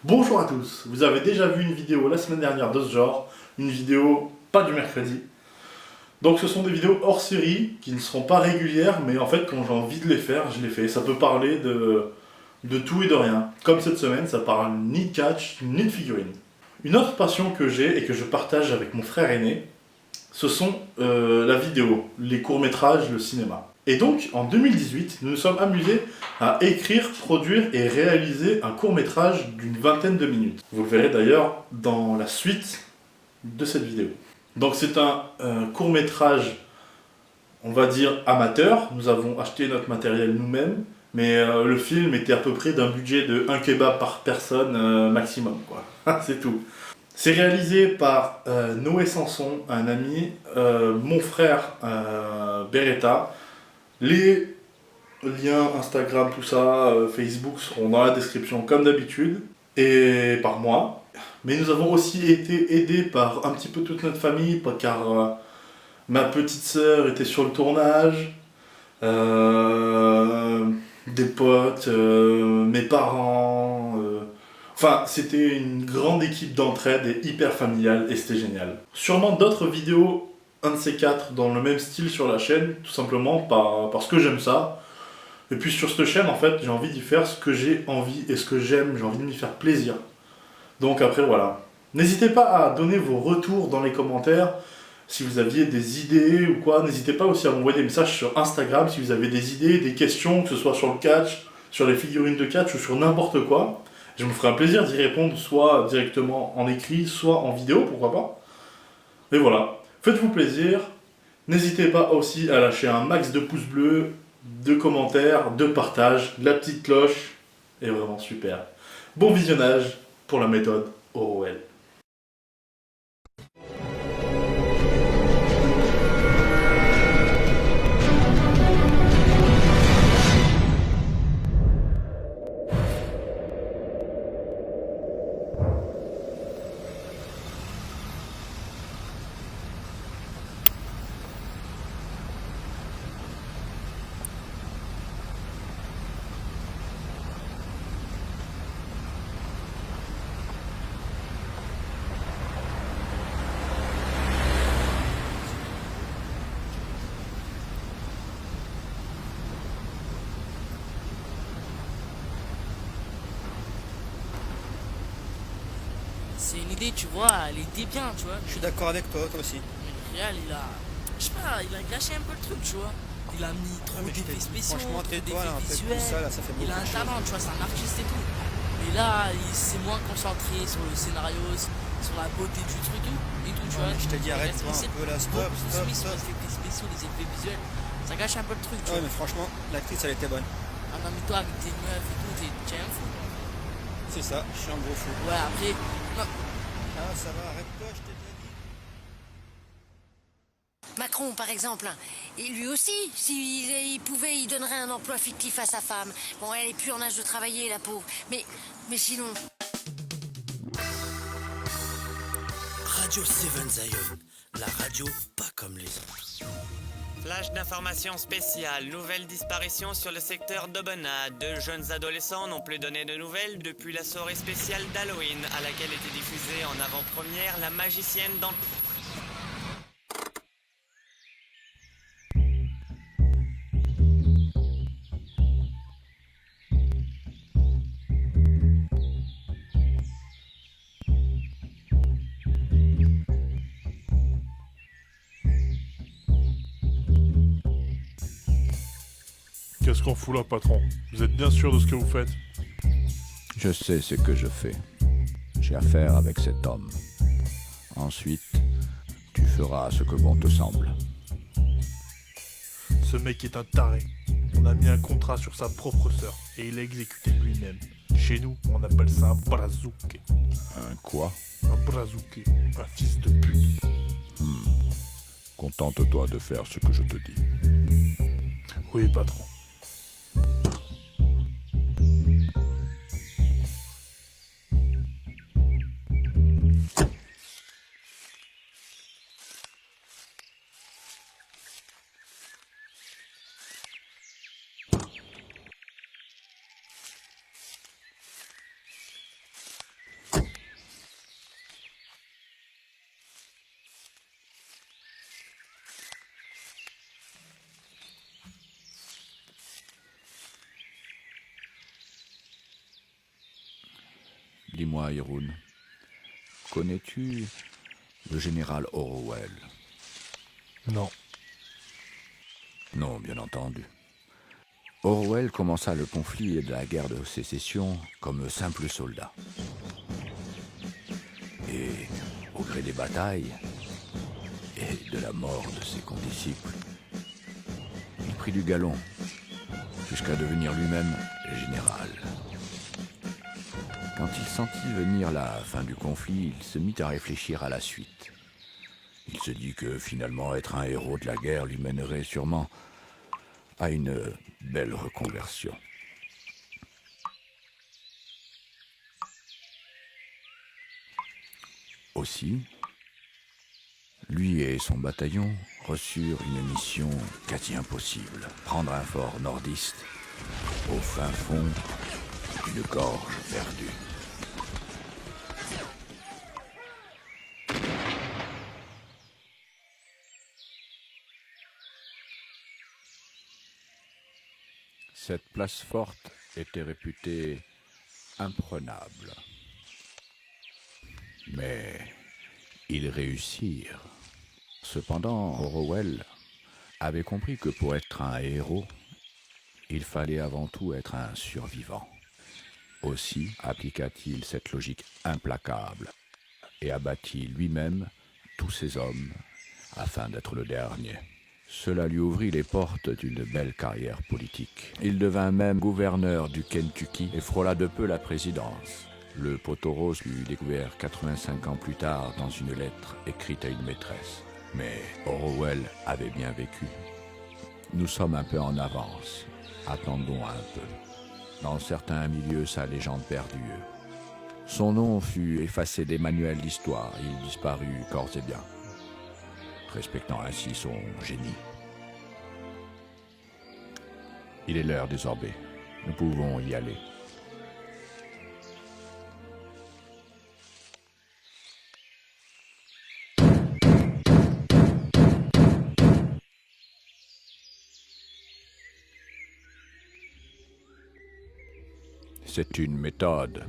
Bonjour à tous, vous avez déjà vu une vidéo la semaine dernière de ce genre, une vidéo pas du mercredi. Donc ce sont des vidéos hors série qui ne seront pas régulières, mais en fait quand j'ai envie de les faire, je les fais. Ça peut parler de tout et de rien. Comme cette semaine, ça parle ni de catch, ni de figurines. Une autre passion que j'ai et que je partage avec mon frère aîné, ce sont la vidéo, les courts-métrages, le cinéma. Et donc, en 2018, nous nous sommes amusés à écrire, produire et réaliser un court-métrage d'une vingtaine de minutes. Vous le verrez d'ailleurs dans la suite de cette vidéo. Donc c'est un court-métrage, on va dire, amateur. Nous avons acheté notre matériel nous-mêmes, mais le film était à peu près d'un budget de 1 kebab par personne maximum, quoi. C'est tout. C'est réalisé par Noé Sanson, un ami, mon frère Beretta. Les liens Instagram, tout ça, Facebook seront dans la description comme d'habitude, et par moi. Mais nous avons aussi été aidés par un petit peu toute notre famille, car ma petite sœur était sur le tournage, des potes, mes parents. Enfin, c'était une grande équipe d'entraide et hyper familiale, et c'était génial. Sûrement d'autres vidéos, un de ces quatre, dans le même style sur la chaîne, tout simplement parce que j'aime ça. Et puis sur cette chaîne, en fait, j'ai envie d'y faire ce que j'ai envie et ce que j'aime, j'ai envie de m'y faire plaisir. Donc après, voilà. N'hésitez pas à donner vos retours dans les commentaires, si vous aviez des idées ou quoi. N'hésitez pas aussi à m'envoyer des messages sur Instagram si vous avez des idées, des questions, que ce soit sur le catch, sur les figurines de catch ou sur n'importe quoi. Je me ferai un plaisir d'y répondre, soit directement en écrit, soit en vidéo, pourquoi pas. Et voilà, faites-vous plaisir. N'hésitez pas aussi à lâcher un max de pouces bleus, de commentaires, de partages, de la petite cloche. Et vraiment super. Bon visionnage pour la méthode Orwell. C'est une idée, tu vois, elle était bien, tu vois. Je suis d'accord avec toi, toi aussi. Mais le Real, je sais pas, il a gâché un peu le truc, tu vois. Il a mis Ouais, trop mais je t'ai d'effets dit, spéciaux, franchement, trop tais-toi là, d'effets un peu tout visuels. ça, là, ça fait Il beaucoup a de un choses. talent, tu vois, c'est un artiste et tout. Mais là, il s'est moins concentré sur le scénario, sur la beauté du truc et tout, tu Non, vois. mais je t'ai dit, Il arrête-toi reste un peu là, beaucoup stop, plus stop, mis sur stop. les effets spéciaux, les effets visuels. Ça gâche un peu le truc, tu Ah ouais, vois. mais franchement, l'actrice, elle était bonne. Ah non, mais toi, avec tes meufs et tout, t'es un fou. C'est ça, je suis un gros fou. Ouais, après, non, Ah, ça va, arrête-toi, je t'ai bien dit. Macron, par exemple, et lui aussi, s'il pouvait, il donnerait un emploi fictif à sa femme. Bon, elle est plus en âge de travailler, la pauvre. Mais sinon... Radio Seven Zion, la radio pas comme les autres. Flash d'information spéciale. Nouvelle disparition sur le secteur d'Aubenas. Deux jeunes adolescents n'ont plus donné de nouvelles depuis la soirée spéciale d'Halloween à laquelle était diffusée en avant-première La Magicienne dans... Qu'est-ce qu'on fout là, patron? Vous êtes bien sûr de ce que vous faites? Je sais ce que je fais. J'ai affaire avec cet homme. Ensuite, tu feras ce que bon te semble. Ce mec est un taré. On a mis un contrat sur sa propre sœur et il l'a exécuté lui-même. Chez nous, on appelle ça un brazouké. Un quoi? Un brazouké, un fils de pute. Contente-toi de faire ce que je te dis. Oui, patron. Dis-moi, Irun, connais-tu le général Orwell? Non. Non, bien entendu. Orwell commença le conflit de la guerre de sécession comme simple soldat. Et au gré des batailles et de la mort de ses condisciples, il prit du galon jusqu'à devenir lui-même général. Quand il sentit venir la fin du conflit, il se mit à réfléchir à la suite. Il se dit que finalement être un héros de la guerre lui mènerait sûrement à une belle reconversion. Aussi, lui et son bataillon reçurent une mission quasi impossible, prendre un fort nordiste au fin fond d'une gorge perdue. Cette place forte était réputée imprenable. Mais ils réussirent. Cependant, Orwell avait compris que pour être un héros, il fallait avant tout être un survivant. Aussi appliqua-t-il cette logique implacable et abattit lui-même tous ses hommes afin d'être le dernier. Cela lui ouvrit les portes d'une belle carrière politique. Il devint même gouverneur du Kentucky et frôla de peu la présidence. Le pot aux roses fut découvert 85 ans plus tard dans une lettre écrite à une maîtresse. Mais Orwell avait bien vécu. Nous sommes un peu en avance. Attendons un peu. Dans certains milieux, sa légende perdue. Son nom fut effacé des manuels d'histoire. Il disparut corps et bien, respectant ainsi son génie. Il est l'heure désormais. Nous pouvons y aller. C'est une méthode.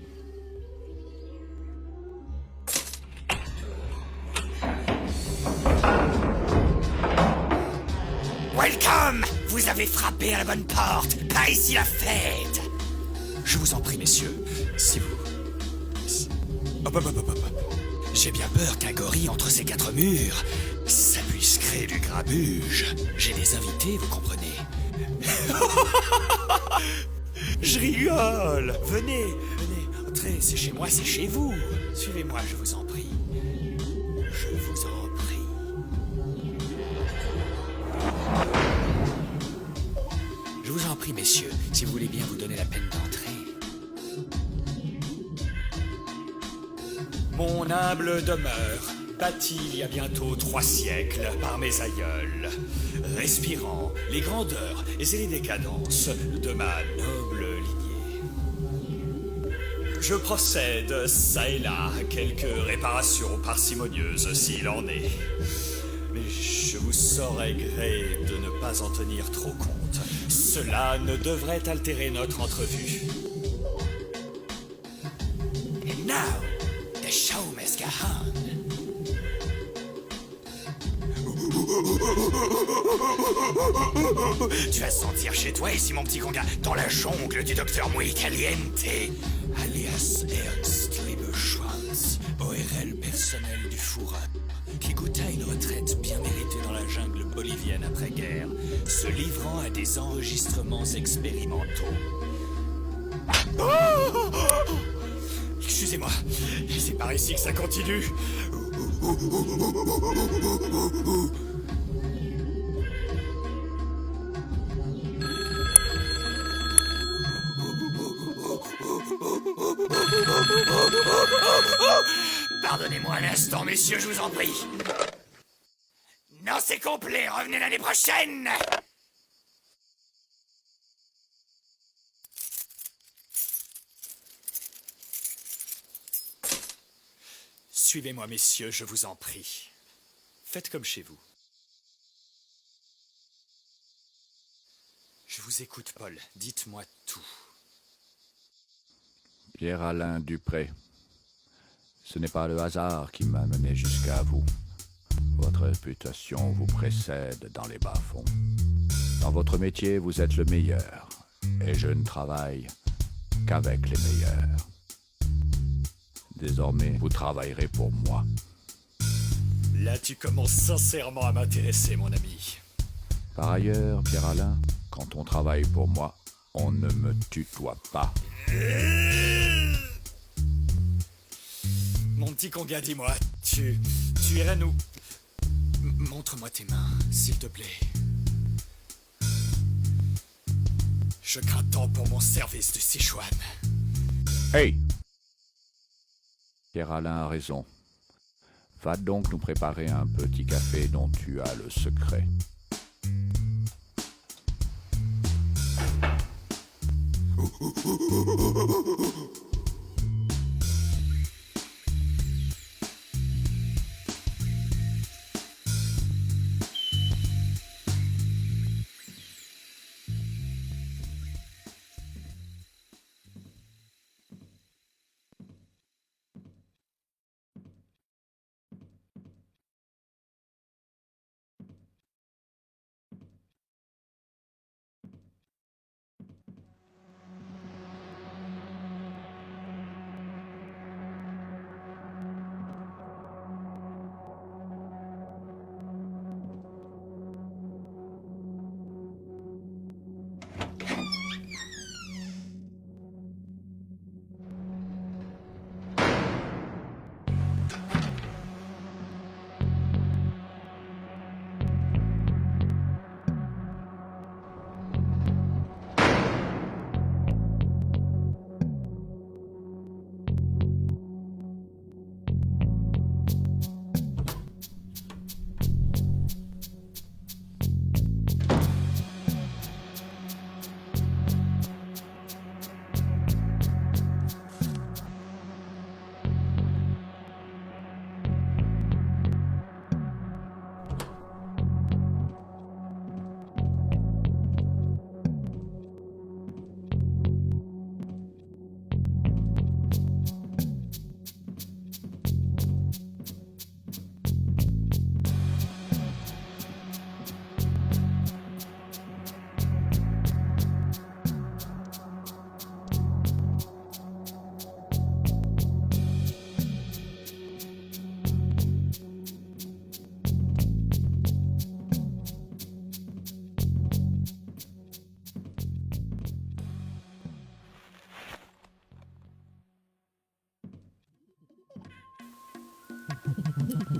Welcome! Vous avez frappé à la bonne porte. Par ici la fête. Je vous en prie, messieurs, si vous... Hop, hop, hop, hop, hop. J'ai bien peur qu'un gorille entre ces quatre murs, ça puisse créer du grabuge. J'ai des invités, vous comprenez? Je rigole. Venez, venez, entrez, c'est chez moi, c'est chez vous. Suivez-moi, je vous en prie. Je vous en prie. Je vous en prie, messieurs, si vous voulez bien vous donner la peine d'entrer. Mon humble demeure, bâtie il y a bientôt 3 siècles par mes aïeuls, respirant les grandeurs et les décadences de ma noble lignée. Je procède, ça et là, à quelques réparations parcimonieuses s'il en est. Mais je vous saurais gré de ne pas en tenir trop compte. Cela ne devrait altérer notre entrevue. And now, the show must go on. Tu vas te sentir chez toi ici, mon petit conga, dans la jungle du docteur Muy Caliente, alias Ernst Liebeschwanz, ORL personnel du fourreur, qui goûta une retraite bien méritée dans la jungle bolivienne après-guerre, se livrant à des enregistrements expérimentaux. Oh! Excusez-moi, c'est par ici que ça continue. Pardonnez-moi un instant, messieurs, je vous en prie. Non, c'est complet, revenez l'année prochaine. Suivez-moi, messieurs, je vous en prie. Faites comme chez vous. Je vous écoute, Paul. Dites-moi tout. Pierre-Alain Dupré, Ce n'est pas le hasard qui m'a mené jusqu'à vous. Votre réputation vous précède dans les bas-fonds. Dans votre métier, vous êtes le meilleur. Et je ne travaille qu'avec les meilleurs. Désormais, vous travaillerez pour moi. Là, tu commences sincèrement à m'intéresser, mon ami. Par ailleurs, Pierre-Alain, quand on travaille pour moi, on ne me tutoie pas. Mon petit conga, dis-moi, tu irais nous... Montre-moi tes mains, s'il te plaît. Je crains tant pour mon service de Sichuan. Hey! Pierre-Alain a raison. Va donc nous préparer un petit café dont tu as le secret.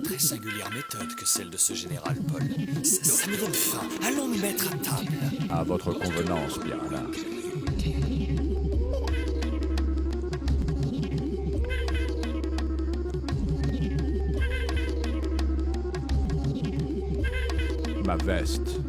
Très singulière méthode que celle de ce général Paul. Ça me donne faim. Allons nous mettre à table. À votre convenance, Pierre-Alain. Ma veste.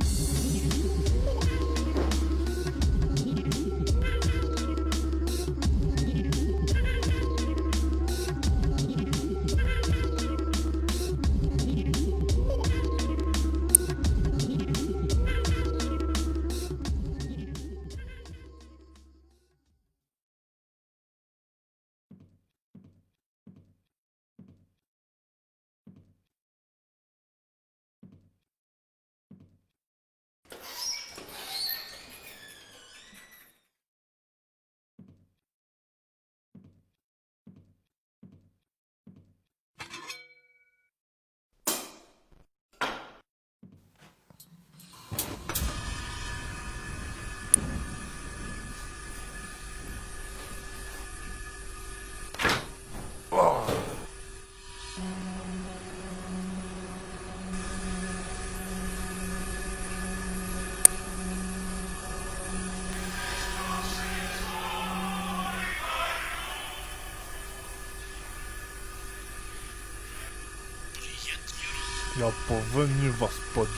Il a pas venu voir ce podge.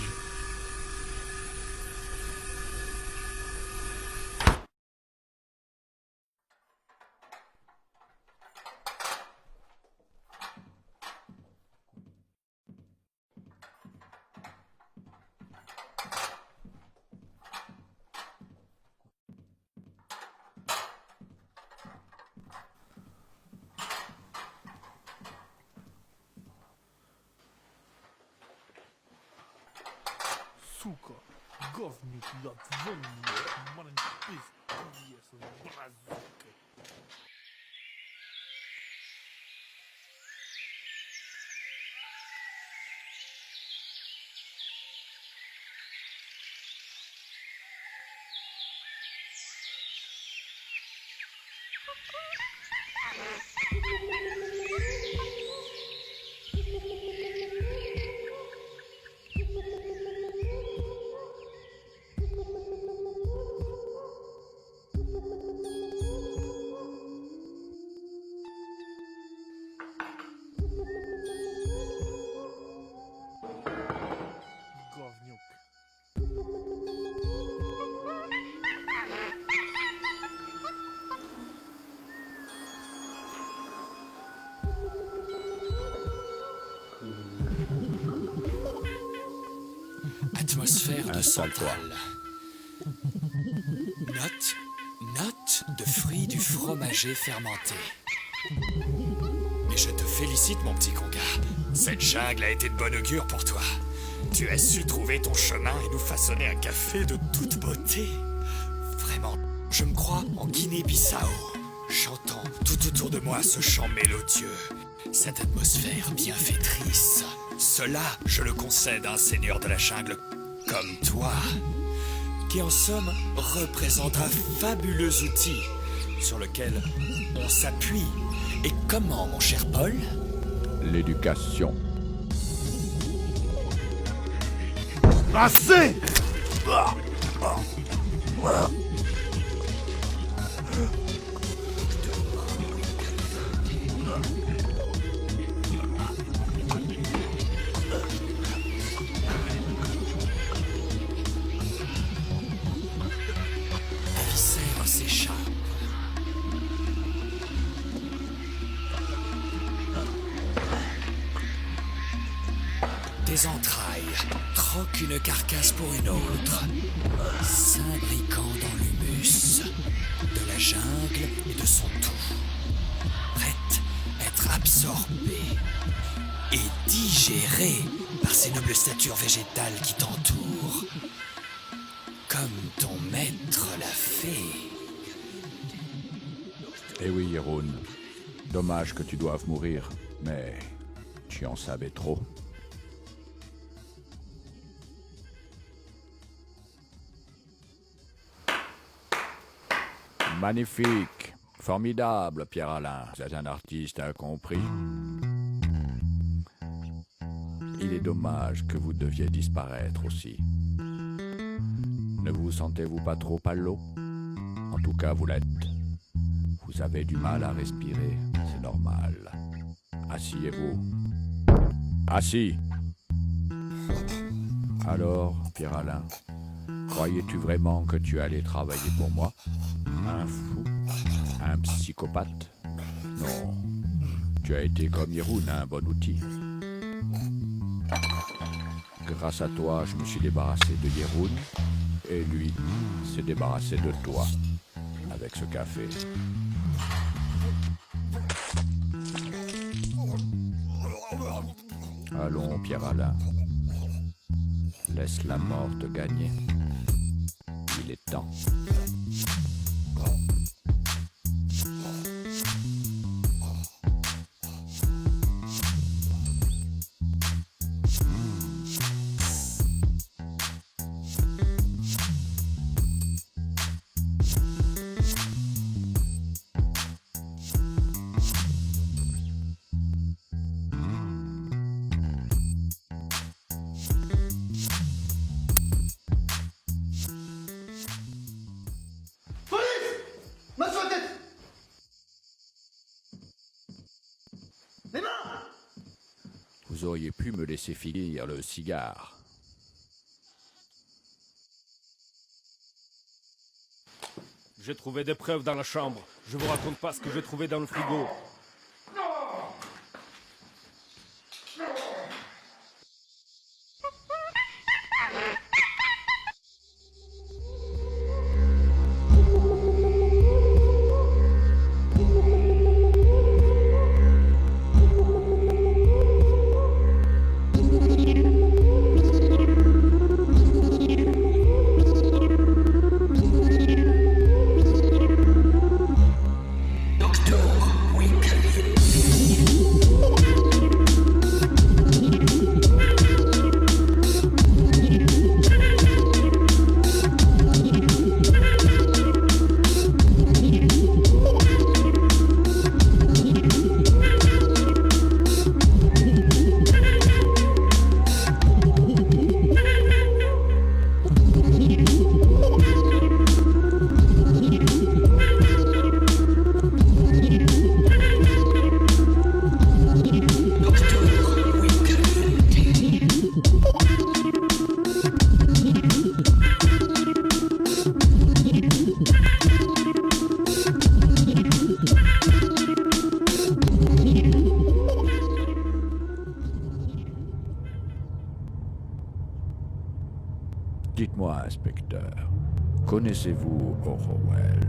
сука. Говник, блядь, вон, маленький пиздец, бразука. Говнюк. Atmosphère de Installe-toi. centrale. Note de fruits du fromager fermenté. Mais je te félicite, mon petit conga. Cette jungle a été de bon augure pour toi. Tu as su trouver ton chemin et nous façonner un café de toute beauté. Vraiment, je me crois en Guinée-Bissau. J'entends tout autour de moi ce chant mélodieux, cette atmosphère bienfaitrice. Cela, je le concède à un seigneur de la jungle comme toi, qui en somme représente un fabuleux outil sur lequel on s'appuie. Et comment, mon cher Paul? L'éducation. Assez! La viscère s'échappe. Tes entrailles troquent une carcasse pour une autre, s'imbriquant dans l'humus de la jungle et de son tout, prête à être absorbée et digérée par ces nobles statures végétales qui t'entourent, comme ton maître l'a fait. Eh oui, Yeroun. Dommage que tu doives mourir, mais tu en savais trop. Magnifique, formidable, Pierre-Alain. Vous êtes un artiste incompris. Il est dommage que vous deviez disparaître aussi. Ne vous sentez-vous pas trop à l'eau? En tout cas, vous l'êtes. Vous avez du mal à respirer, c'est normal. Asseyez-vous. Assis. Alors, Pierre-Alain, croyais-tu vraiment que tu allais travailler pour moi? Un fou? Un psychopathe? Non. Tu as été comme Yeroun, un bon outil. Grâce à toi, je me suis débarrassé de Yeroun, et lui s'est débarrassé de toi, avec ce café. Allons, Pierre-Alain. Laisse la mort te gagner. Il est temps. Vous auriez pu me laisser finir le cigare. J'ai trouvé des preuves dans la chambre. Je vous raconte pas ce que j'ai trouvé dans le frigo. Dites-moi, inspecteur, connaissez-vous Orwell?